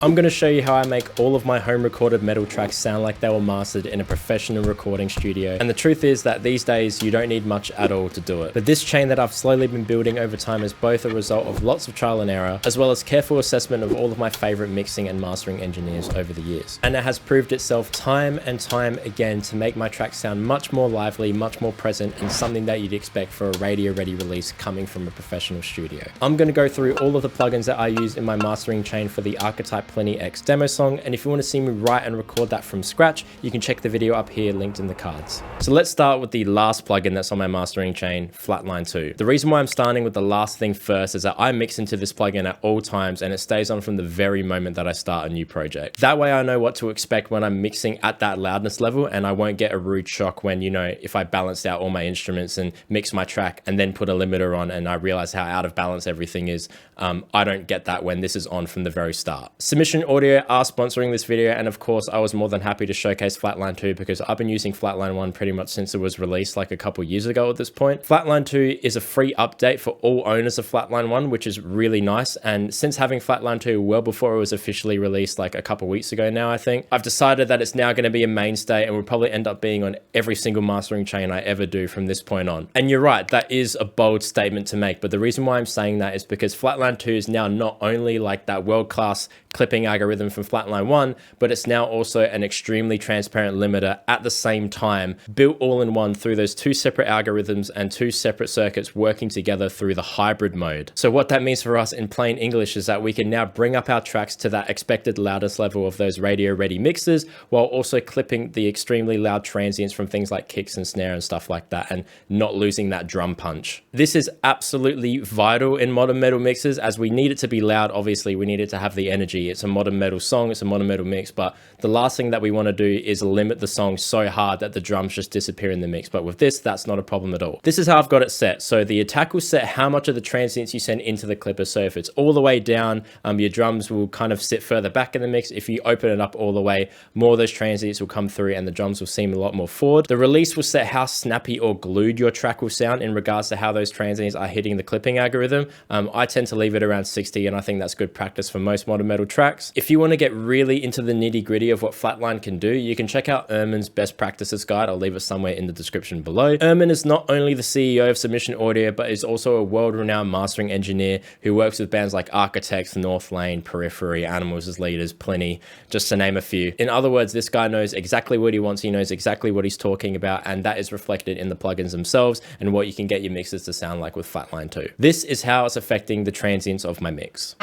I'm going to show you how I make all of my home recorded metal tracks sound like they were mastered in a professional recording studio. And the truth is that these days you don't need much at all to do it. But this chain that I've slowly been building over time is both a result of lots of trial and error, as well as careful assessment of all of my favorite mixing and mastering engineers over the years. And it has proved itself time and time again to make my tracks sound much more lively, much more present, and something that you'd expect for a radio ready release coming from a professional studio. I'm going to go through all of the plugins that I use in my mastering chain for the Archetype Plenty X demo song, and if you want to see me write and record that from scratch, you can check the video up here linked in the cards. So let's start with the last plugin that's on my mastering chain, Flatline 2. The reason why I'm starting with the last thing first is that I mix into this plugin at all times and it stays on from the very moment that I start a new project. That way I know what to expect when I'm mixing at that loudness level, and I won't get a rude shock when, if I balanced out all my instruments and mix my track and then put a limiter on and I realize how out of balance everything is. I don't get that when this is on from the very start. Submission Audio are sponsoring this video, and of course I was more than happy to showcase Flatline 2 because I've been using Flatline 1 pretty much since it was released like a couple years ago at this point. Flatline 2 is a free update for all owners of Flatline 1, which is really nice, and since having Flatline 2 well before it was officially released like a couple weeks ago now, I think, I've decided that it's now going to be a mainstay and will probably end up being on every single mastering chain I ever do from this point on. And you're right, that is a bold statement to make, but the reason why I'm saying that is because Flatline 2 is now not only like that world-class clipping algorithm from Flatline 1, but it's now also an extremely transparent limiter at the same time, built all in one through those two separate algorithms and two separate circuits working together through the hybrid mode. So what that means for us in plain English is that we can now bring up our tracks to that expected loudest level of those radio ready mixers, while also clipping the extremely loud transients from things like kicks and snare and stuff like that, and not losing that drum punch. This is absolutely vital in modern metal mixes, as we need it to be loud. Obviously we need it to have the energy. It's a modern metal song, it's a modern metal mix, but the last thing that we want to do is limit the song so hard that the drums just disappear in the mix. But with this, that's not a problem at all. This is how I've got it set. So the attack will set how much of the transients you send into the clipper. So if it's all the way down, your drums will kind of sit further back in the mix. If you open it up all the way, more of those transients will come through and the drums will seem a lot more forward. The release will set how snappy or glued your track will sound in regards to how those transients are hitting the clipping algorithm. I tend to leave it around 60, and I think that's good practice for most modern metal tracks. If you want to get really into the nitty gritty of what Flatline can do, you can check out Erman's best practices guide. I'll leave it somewhere in the description below. Erman is not only the CEO of Submission Audio, but is also a world-renowned mastering engineer who works with bands like Architects, Northlane, Periphery, Animals as Leaders, Plenty, just to name a few. In other words, this guy knows exactly what he wants, he knows exactly what he's talking about, and that is reflected in the plugins themselves and what you can get your mixes to sound like with Flatline 2. This is how it's affecting the transients of my mix.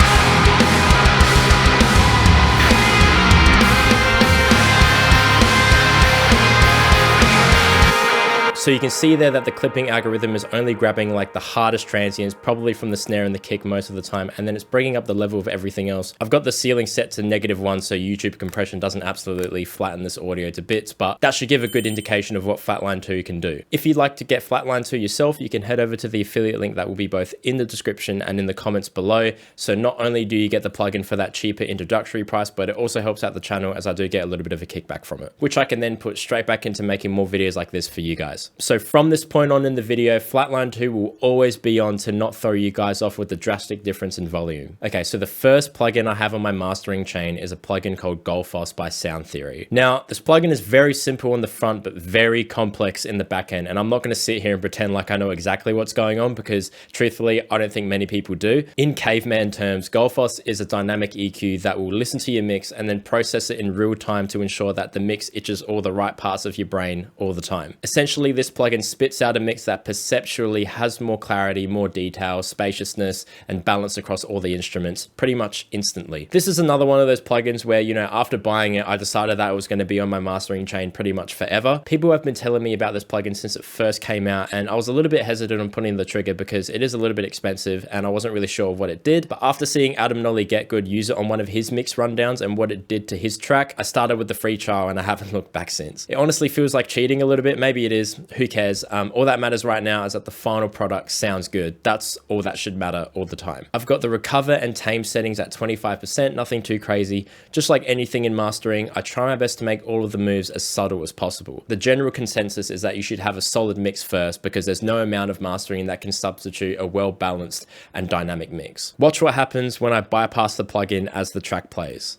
So you can see there that the clipping algorithm is only grabbing like the hardest transients, probably from the snare and the kick most of the time, and then it's bringing up the level of everything else. I've got the ceiling set to -1, so YouTube compression doesn't absolutely flatten this audio to bits, but that should give a good indication of what Flatline 2 can do. If you'd like to get Flatline 2 yourself, you can head over to the affiliate link that will be both in the description and in the comments below. So not only do you get the plugin for that cheaper introductory price, but it also helps out the channel, as I do get a little bit of a kickback from it, which I can then put straight back into making more videos like this for you guys. So from this point on in the video, Flatline 2 will always be on to not throw you guys off with the drastic difference in volume. Okay, so the first plugin I have on my mastering chain is a plugin called Gullfoss by Sound Theory. Now, this plugin is very simple on the front, but very complex in the back end. And I'm not going to sit here and pretend like I know exactly what's going on, because truthfully, I don't think many people do. In caveman terms, Gullfoss is a dynamic EQ that will listen to your mix and then process it in real time to ensure that the mix itches all the right parts of your brain all the time. Essentially, this plugin spits out a mix that perceptually has more clarity, more detail, spaciousness, and balance across all the instruments pretty much instantly. This is another one of those plugins where, after buying it, I decided that it was going to be on my mastering chain pretty much forever. People have been telling me about this plugin since it first came out, and I was a little bit hesitant on putting the trigger because it is a little bit expensive and I wasn't really sure of what it did. But after seeing Adam Nolly Get Good use it on one of his mix rundowns and what it did to his track, I started with the free trial and I haven't looked back since. It honestly feels like cheating a little bit. Maybe it is, who cares? All that matters right now is that the final product sounds good. That's all that should matter all the time. I've got the recover and tame settings at 25%, nothing too crazy. Just like anything in mastering, I try my best to make all of the moves as subtle as possible. The general consensus is that you should have a solid mix first, because there's no amount of mastering that can substitute a well-balanced and dynamic mix. Watch what happens when I bypass the plugin as the track plays.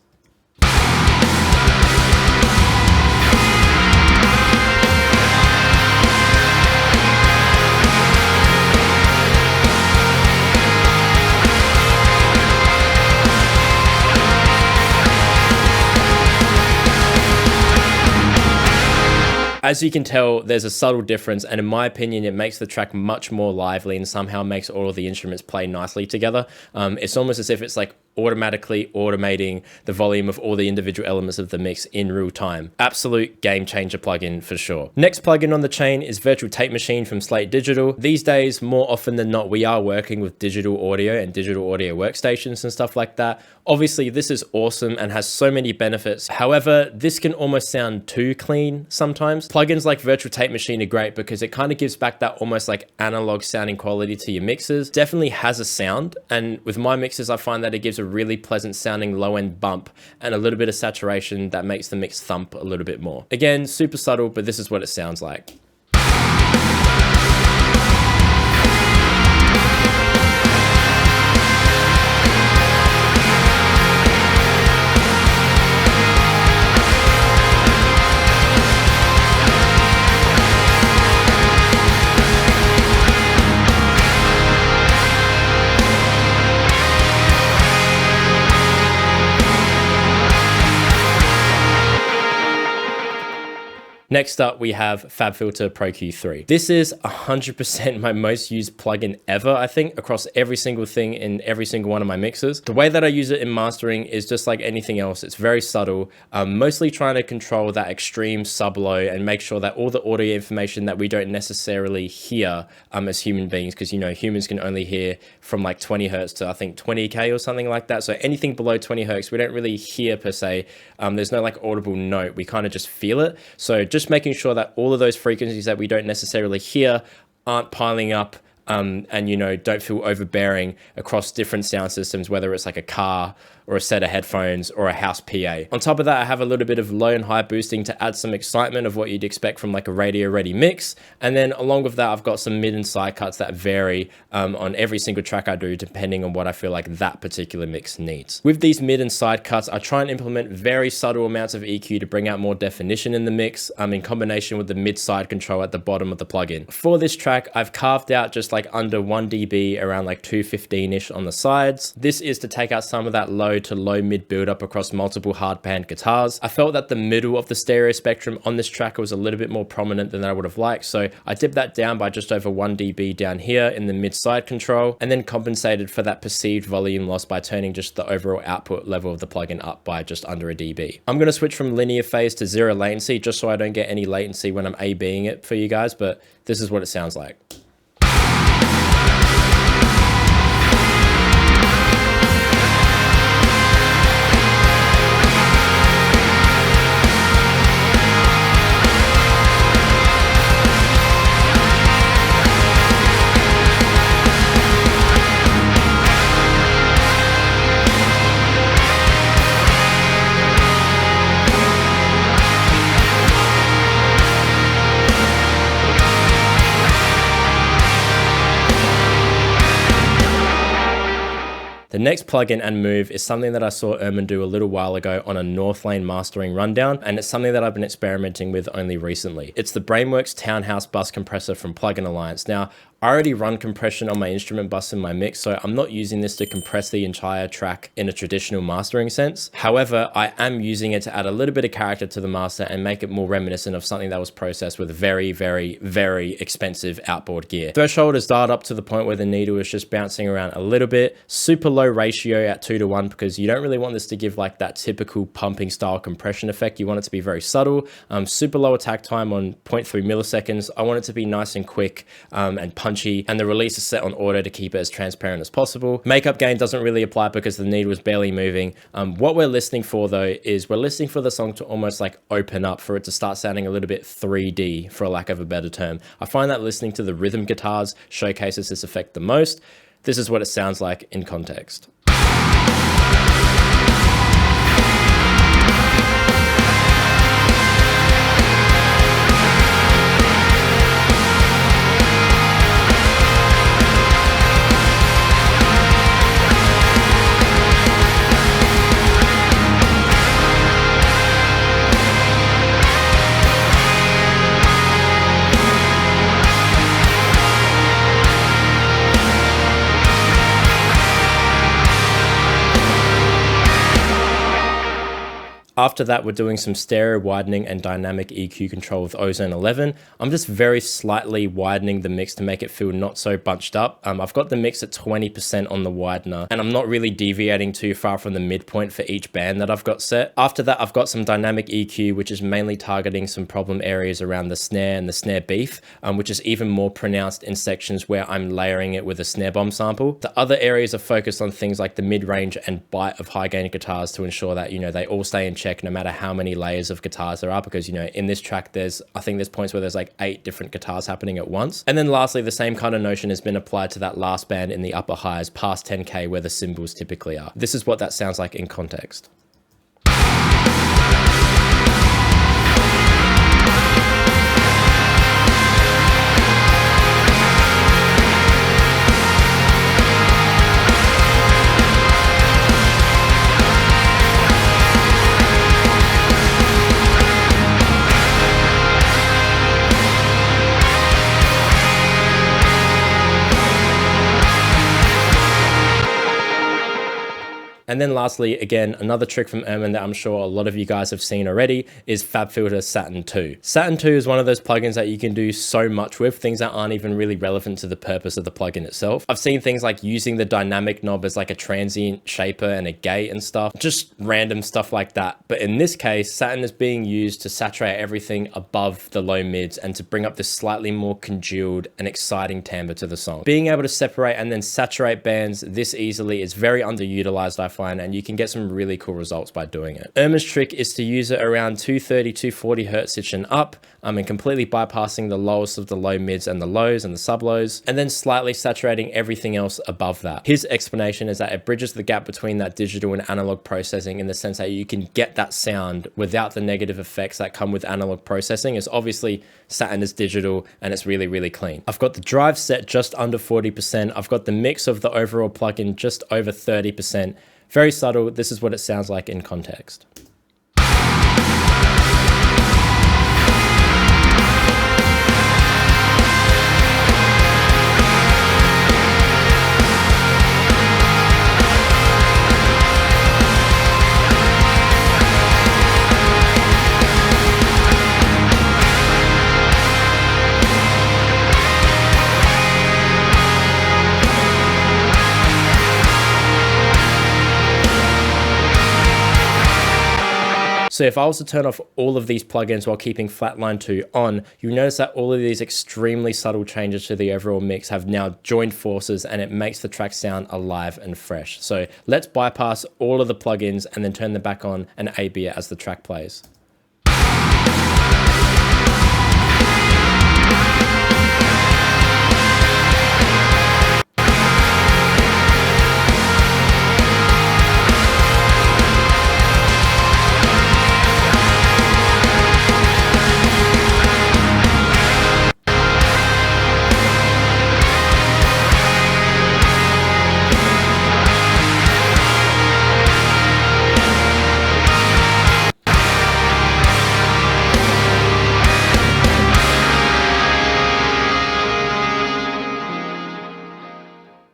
As you can tell, there's a subtle difference, and in my opinion, it makes the track much more lively and somehow makes all of the instruments play nicely together. It's almost as if it's like automatically automating the volume of all the individual elements of the mix in real time. Absolute game changer plugin for sure. Next plugin on the chain is Virtual Tape Machine from Slate Digital. These days, more often than not, we are working with digital audio and digital audio workstations and stuff like that. Obviously, this is awesome and has so many benefits. However, this can almost sound too clean sometimes. Plugins like Virtual Tape Machine are great because it kind of gives back that almost like analog sounding quality to your mixes. Definitely has a sound, and with my mixes, I find that it gives a really pleasant sounding low end bump and a little bit of saturation that makes the mix thump a little bit more. Again, super subtle, but this is what it sounds like. Next up, we have FabFilter Pro Q3. This is 100% my most used plugin ever, I think, across every single thing in every single one of my mixes. The way that I use it in mastering is just like anything else. It's very subtle. I'm mostly trying to control that extreme sub-low and make sure that all the audio information that we don't necessarily hear as human beings, because, you know, humans can only hear from like 20 hertz to I think 20K or something like that. So anything below 20 hertz, we don't really hear per se. There's no like audible note. We kind of just feel it. So just making sure that all of those frequencies that we don't necessarily hear aren't piling up and, you know, don't feel overbearing across different sound systems, whether it's like a car or a set of headphones or a house PA. On top of that, I have a little bit of low and high boosting to add some excitement of what you'd expect from like a radio ready mix. And then along with that, I've got some mid and side cuts that vary on every single track I do, depending on what I feel like that particular mix needs. With these mid and side cuts, I try and implement very subtle amounts of EQ to bring out more definition in the mix in combination with the mid side control at the bottom of the plugin. For this track, I've carved out just like under 1 dB, around like 215-ish on the sides. This is to take out some of that low to low mid buildup across multiple hard pan guitars. I felt that the middle of the stereo spectrum on this track was a little bit more prominent than I would have liked, so I dipped that down by just over 1 dB down here in the mid side control, and then compensated for that perceived volume loss by turning just the overall output level of the plugin up by just under a dB. I'm going to switch from linear phase to zero latency just so I don't get any latency when I'm A-Bing it for you guys, but this is what it sounds like. The next plugin and move is something that I saw Erman do a little while ago on a Northlane mastering rundown, and it's something that I've been experimenting with only recently. It's the Brainworx Townhouse bus compressor from Plugin Alliance. Now, I already run compression on my instrument bus in my mix, so I'm not using this to compress the entire track in a traditional mastering sense. However, I am using it to add a little bit of character to the master and make it more reminiscent of something that was processed with very, very, very expensive outboard gear. Threshold is dialed up to the point where the needle is just bouncing around a little bit. Super low ratio at 2:1 because you don't really want this to give like that typical pumping style compression effect. You want it to be very subtle. Super low attack time on 0.3 milliseconds. I want it to be nice and quick and punchy, and the release is set on auto to keep it as transparent as possible. Makeup gain doesn't really apply because the needle is barely moving. What we're listening for though is we're listening for the song to almost like open up, for it to start sounding a little bit 3D, for lack of a better term. I find that listening to the rhythm guitars showcases this effect the most. This is what it sounds like in context. After that, we're doing some stereo widening and dynamic EQ control with Ozone 11. I'm just very slightly widening the mix to make it feel not so bunched up. I've got the mix at 20% on the widener, and I'm not really deviating too far from the midpoint for each band that I've got set. After that, I've got some dynamic EQ, which is mainly targeting some problem areas around the snare and the snare beef, which is even more pronounced in sections where I'm layering it with a snare bomb sample. The other areas are focused on things like the mid-range and bite of high gain guitars to ensure that, they all stay in check no matter how many layers of guitars there are, because, in this track, I think there's points where there's like 8 different guitars happening at once. And then lastly, the same kind of notion has been applied to that last band in the upper highs past 10K where the cymbals typically are. This is what that sounds like in context. And then lastly, again, another trick from Urman that I'm sure a lot of you guys have seen already is FabFilter Saturn 2. Saturn 2 is one of those plugins that you can do so much with, things that aren't even really relevant to the purpose of the plugin itself. I've seen things like using the dynamic knob as like a transient shaper and a gate and stuff, just random stuff like that. But in this case, Saturn is being used to saturate everything above the low mids and to bring up this slightly more congealed and exciting timbre to the song. Being able to separate and then saturate bands this easily is very underutilized, I find, and you can get some really cool results by doing it. Urman's trick is to use it around 230, 240 hertz and up, and completely bypassing the lowest of the low mids and the lows and the sub lows, and then slightly saturating everything else above that. His explanation is that it bridges the gap between that digital and analog processing in the sense that you can get that sound without the negative effects that come with analog processing, as obviously Saturn is digital and it's really, really clean. I've got the drive set just under 40%. I've got the mix of the overall plugin just over 30%. Very subtle. This is what it sounds like in context. So if I was to turn off all of these plugins while keeping Flatline 2 on, you'll notice that all of these extremely subtle changes to the overall mix have now joined forces, and it makes the track sound alive and fresh. So let's bypass all of the plugins and then turn them back on and A/B it as the track plays.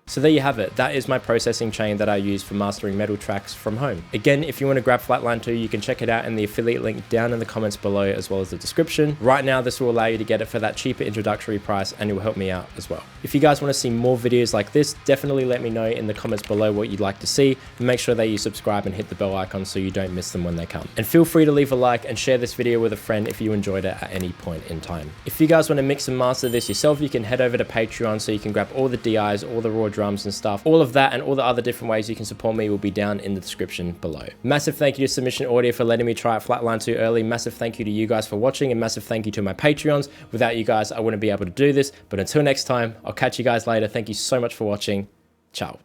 So there you have it. That is my processing chain that I use for mastering metal tracks from home. Again, if you want to grab Flatline 2, you can check it out in the affiliate link down in the comments below, as well as the description. Right now, this will allow you to get it for that cheaper introductory price, and it will help me out as well. If you guys want to see more videos like this, definitely let me know in the comments below what you'd like to see, and make sure that you subscribe and hit the bell icon so you don't miss them when they come. And feel free to leave a like and share this video with a friend if you enjoyed it at any point in time. If you guys want to mix and master this yourself, you can head over to Patreon so you can grab all the DIs, all the raw drums and stuff. All of that and all the other different ways you can support me will be down in the description below. Massive thank you to Submission Audio for letting me try out Flatline 2 early. Massive thank you to you guys for watching, and massive thank you to my Patreons. Without you guys, I wouldn't be able to do this. But until next time, I'll catch you guys later. Thank you so much for watching. Ciao.